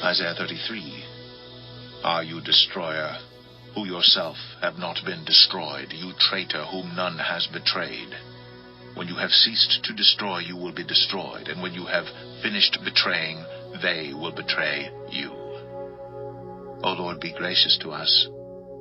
Isaiah 33. Are you destroyer, who yourself have not been destroyed, you traitor whom none has betrayed? When you have ceased to destroy, you will be destroyed, and when you have finished betraying, they will betray you. O Lord, be gracious to us.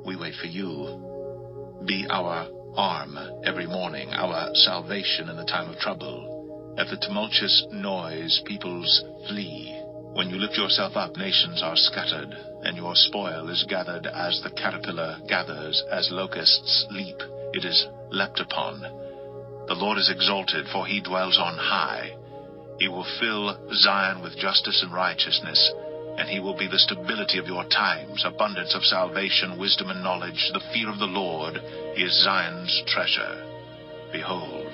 We wait for you. Be our arm every morning, our salvation in the time of trouble. At the tumultuous noise, peoples flee. When you lift yourself up, nations are scattered, and your spoil is gathered as the caterpillar gathers, as locusts leap, it is leapt upon. The Lord is exalted, for he dwells on high. He will fill Zion with justice and righteousness, and he will be the stability of your times, abundance of salvation, wisdom and knowledge. The fear of the Lord is Zion's treasure. Behold,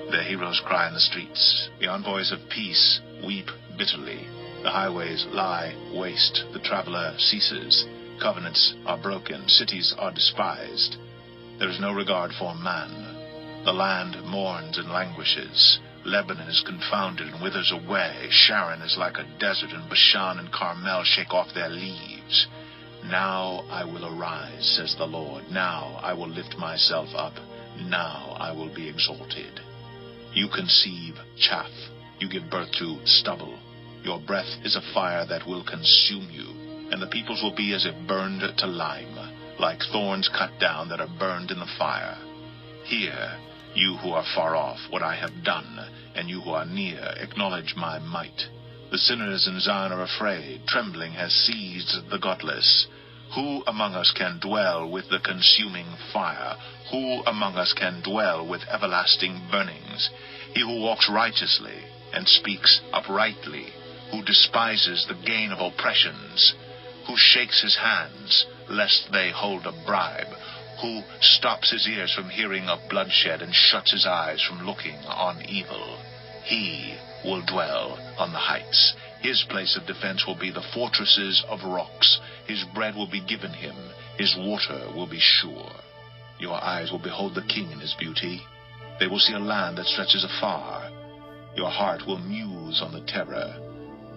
their heroes cry in the streets. The envoys of peace weep bitterly. The highways lie waste. The traveler ceases. Covenants are broken. Cities are despised. There is no regard for man. The land mourns and languishes. Lebanon is confounded and withers away. Sharon is like a desert, and Bashan and Carmel shake off their leaves. Now I will arise, says the Lord. Now I will lift myself up. Now I will be exalted. You conceive chaff. You give birth to stubble. Your breath is a fire that will consume you, and the peoples will be as if burned to lime, like thorns cut down that are burned in the fire. Hear, you who are far off, what I have done, and you who are near, acknowledge my might. The sinners in Zion are afraid. Trembling has seized the godless. Who among us can dwell with the consuming fire? Who among us can dwell with everlasting burnings? He who walks righteously and speaks uprightly, who despises the gain of oppressions, who shakes his hands lest they hold a bribe, who stops his ears from hearing of bloodshed and shuts his eyes from looking on evil. He will dwell on the heights. His place of defense will be the fortresses of rocks. His bread will be given him. His water will be sure. Your eyes will behold the king in his beauty. They will see a land that stretches afar. Your heart will muse on the terror.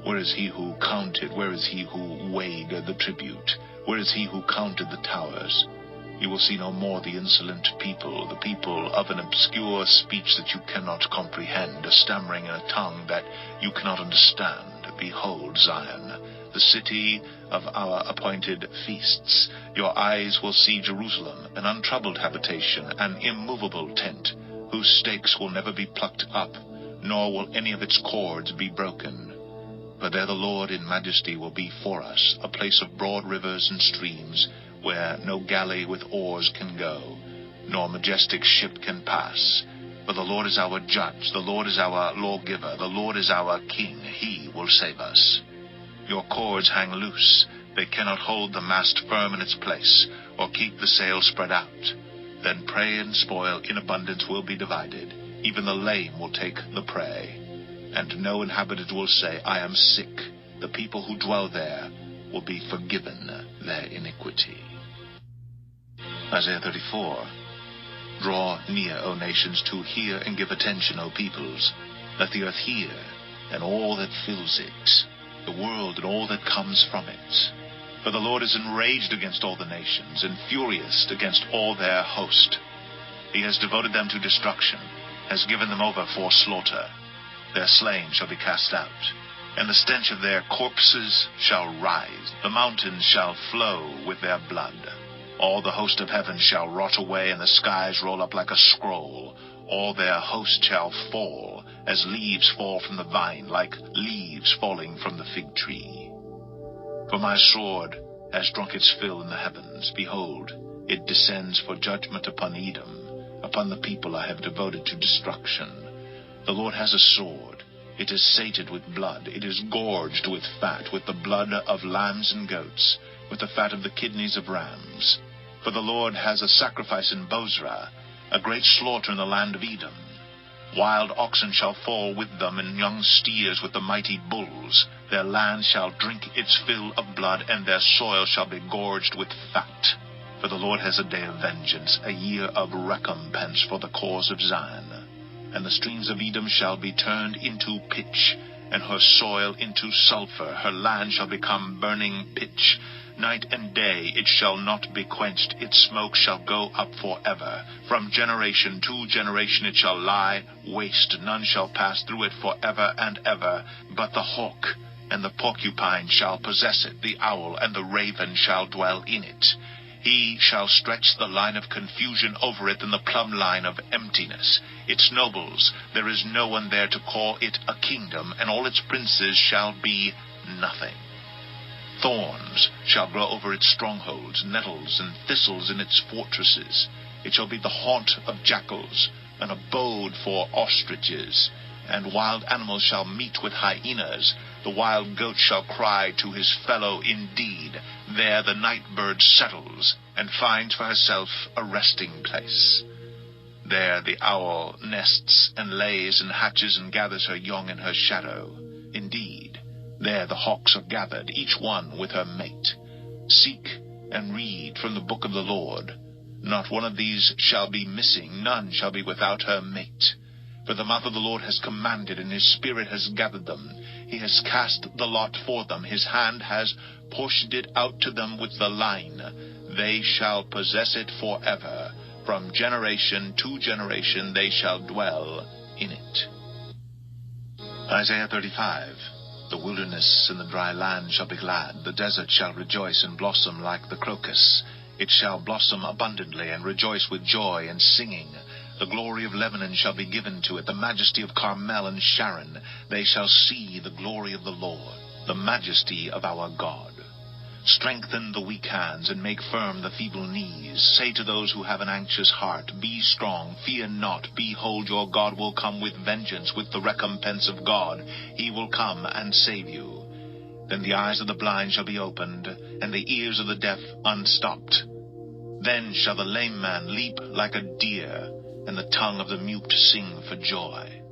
Where is he who counted? Where is he who weighed the tribute? Where is he who counted the towers? You will see no more the insolent people, the people of an obscure speech that you cannot comprehend, a stammering in a tongue that you cannot understand. Behold Zion, the city of our appointed feasts. Your eyes will see Jerusalem, an untroubled habitation, an immovable tent, whose stakes will never be plucked up, nor will any of its cords be broken. For there the Lord in majesty will be for us, a place of broad rivers and streams, where no galley with oars can go, nor majestic ship can pass. For the Lord is our judge, the Lord is our lawgiver, the Lord is our king. He will save us. Your cords hang loose. They cannot hold the mast firm in its place, or keep the sail spread out. Then prey and spoil in abundance will be divided. Even the lame will take the prey. And no inhabitant will say, I am sick. The people who dwell there will be forgiven their iniquity. Isaiah 34. Draw near, O nations, to hear, and give attention, O peoples. Let the earth hear, and all that fills it, the world and all that comes from it. For the Lord is enraged against all the nations, and furious against all their host. He has devoted them to destruction, has given them over for slaughter. Their slain shall be cast out, and the stench of their corpses shall rise. The mountains shall flow with their blood. All the host of heaven shall rot away, and the skies roll up like a scroll. All their host shall fall, as leaves fall from the vine, like leaves falling from the fig tree. For my sword has drunk its fill in the heavens. Behold, it descends for judgment upon Edom, upon the people I have devoted to destruction. The Lord has a sword. It is sated with blood. It is gorged with fat, with the blood of lambs and goats, with the fat of the kidneys of rams. For the Lord has a sacrifice in Bozrah, a great slaughter in the land of Edom. Wild oxen shall fall with them, and young steers with the mighty bulls. Their land shall drink its fill of blood, and their soil shall be gorged with fat. For the Lord has a day of vengeance, a year of recompense for the cause of Zion. And the streams of Edom shall be turned into pitch, and her soil into sulfur. Her land shall become burning pitch. Night and day it shall not be quenched. Its smoke shall go up forever. From generation to generation it shall lie waste. None shall pass through it forever and ever. But the hawk and the porcupine shall possess it. The owl and the raven shall dwell in it. He shall stretch the line of confusion over it, and the plumb line of emptiness. Its nobles, there is no one there to call it a kingdom, and all its princes shall be nothing. Thorns shall grow over its strongholds, nettles and thistles in its fortresses. It shall be the haunt of jackals, an abode for ostriches, and wild animals shall meet with hyenas. The wild goat shall cry to his fellow indeed. There the night bird settles, and finds for herself a resting place. There the owl nests and lays and hatches and gathers her young in her shadow. Indeed, there the hawks are gathered, each one with her mate. Seek and read from the book of the Lord. Not one of these shall be missing, none shall be without her mate. For the mouth of the Lord has commanded, and his spirit has gathered them. He has cast the lot for them. His hand has portioned it out to them with the line. They shall possess it forever. From generation to generation they shall dwell in it. Isaiah 35. The wilderness and the dry land shall be glad. The desert shall rejoice and blossom like the crocus. It shall blossom abundantly and rejoice with joy and singing. The glory of Lebanon shall be given to it, the majesty of Carmel and Sharon. They shall see the glory of the Lord, the majesty of our God. Strengthen the weak hands and make firm the feeble knees. Say to those who have an anxious heart, be strong, fear not. Behold, your God will come with vengeance, with the recompense of God. He will come and save you. Then the eyes of the blind shall be opened, and the ears of the deaf unstopped. Then shall the lame man leap like a deer, and the tongue of the mute sing for joy.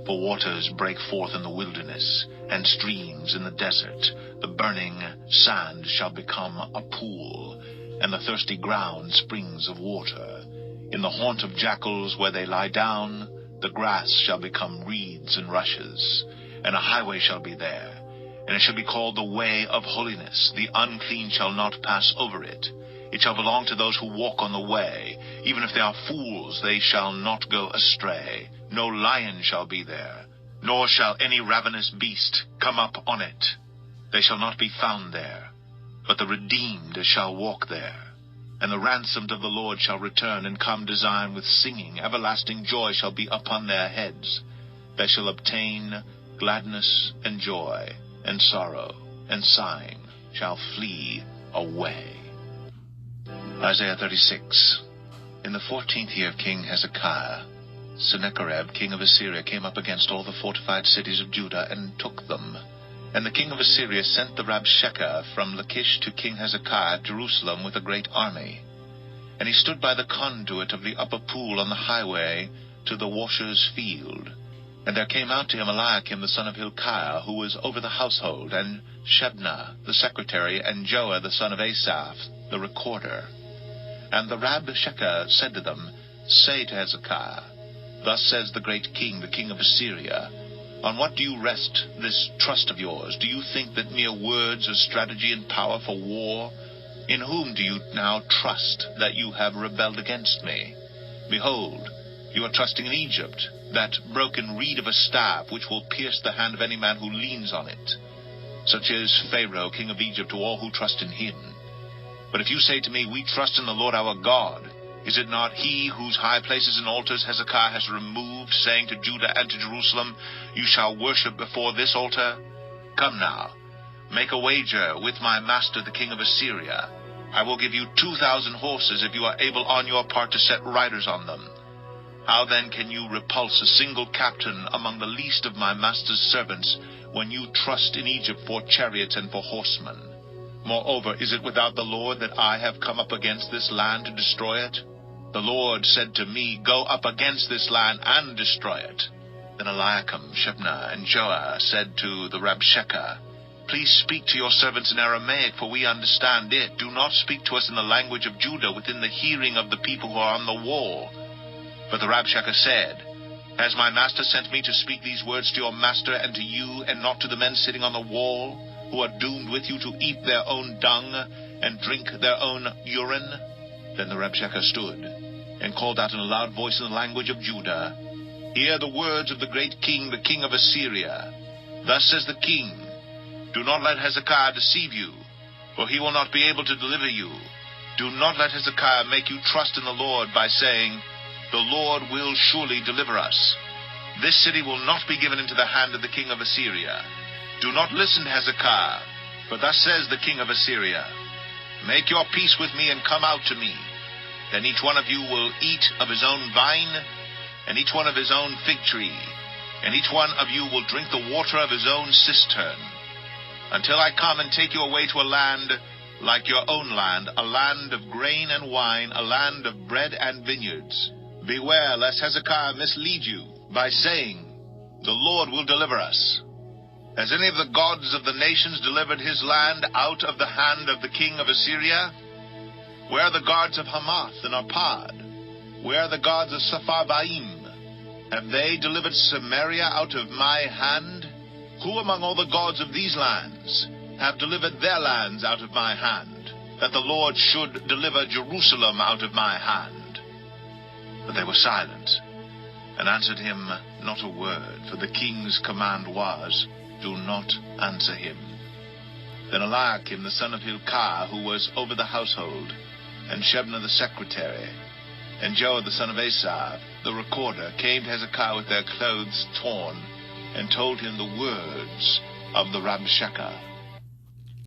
For waters break forth in the wilderness, and streams in the desert. The burning sand shall become a pool, and the thirsty ground springs of water. In the haunt of jackals where they lie down, the grass shall become reeds and rushes, and a highway shall be there, and it shall be called the way of holiness. The unclean shall not pass over it. It shall belong to those who walk on the way. Even if they are fools, they shall not go astray. No lion shall be there, nor shall any ravenous beast come up on it. They shall not be found there, but the redeemed shall walk there. And the ransomed of the Lord shall return and come to Zion with singing. Everlasting joy shall be upon their heads. They shall obtain gladness and joy, and sorrow and sighing shall flee away. Isaiah 36. In the 14th year of King Hezekiah, Sennacherib, king of Assyria, came up against all the fortified cities of Judah and took them. And the king of Assyria sent the Rabshakeh from Lachish to King Hezekiah at Jerusalem with a great army. And he stood by the conduit of the upper pool on the highway to the washer's field. And there came out to him Eliakim the son of Hilkiah, who was over the household, and Shebna the secretary, and Joah the son of Asaph the recorder. And the Rabshakeh said to them, Say to Hezekiah, Thus says the great king, the king of Assyria, On what do you rest this trust of yours? Do you think that mere words are strategy and power for war? In whom do you now trust that you have rebelled against me? Behold, you are trusting in Egypt, that broken reed of a staff which will pierce the hand of any man who leans on it. Such is Pharaoh, king of Egypt, to all who trust in him. But if you say to me, We trust in the Lord our God, is it not he whose high places and altars Hezekiah has removed, saying to Judah and to Jerusalem, You shall worship before this altar? Come now, make a wager with my master the king of Assyria. I will give you 2,000 horses if you are able on your part to set riders on them. How then can you repulse a single captain among the least of my master's servants when you trust in Egypt for chariots and for horsemen? Moreover, is it without the Lord that I have come up against this land to destroy it? The Lord said to me, Go up against this land and destroy it. Then Eliakim, Shebna, and Joah said to the Rabshakeh, Please speak to your servants in Aramaic, for we understand it. Do not speak to us in the language of Judah, within the hearing of the people who are on the wall. But the Rabshakeh said, Has my master sent me to speak these words to your master and to you, and not to the men sitting on the wall, who are doomed with you to eat their own dung and drink their own urine? Then the Rabshakeh stood and called out in a loud voice in the language of Judah, Hear the words of the great king, the king of Assyria. Thus says the king, Do not let Hezekiah deceive you, for he will not be able to deliver you. Do not let Hezekiah make you trust in the Lord by saying, The Lord will surely deliver us. This city will not be given into the hand of the king of Assyria. Do not listen to Hezekiah, for thus says the king of Assyria, Make your peace with me and come out to me. Then each one of you will eat of his own vine, and each one of his own fig tree, and each one of you will drink the water of his own cistern, until I come and take you away to a land like your own land, a land of grain and wine, a land of bread and vineyards. Beware lest Hezekiah mislead you by saying, The Lord will deliver us. Has any of the gods of the nations delivered his land out of the hand of the king of Assyria? Where are the gods of Hamath and Arpad? Where are the gods of Sepharvaim? Have they delivered Samaria out of my hand? Who among all the gods of these lands have delivered their lands out of my hand, that the Lord should deliver Jerusalem out of my hand? But they were silent, and answered him not a word, for the king's command was, Do not answer him. Then Eliakim the son of Hilkiah, who was over the household, and Shebna the secretary, and Joah the son of Asaph, the recorder, came to Hezekiah with their clothes torn, and told him the words of the Rabshakeh.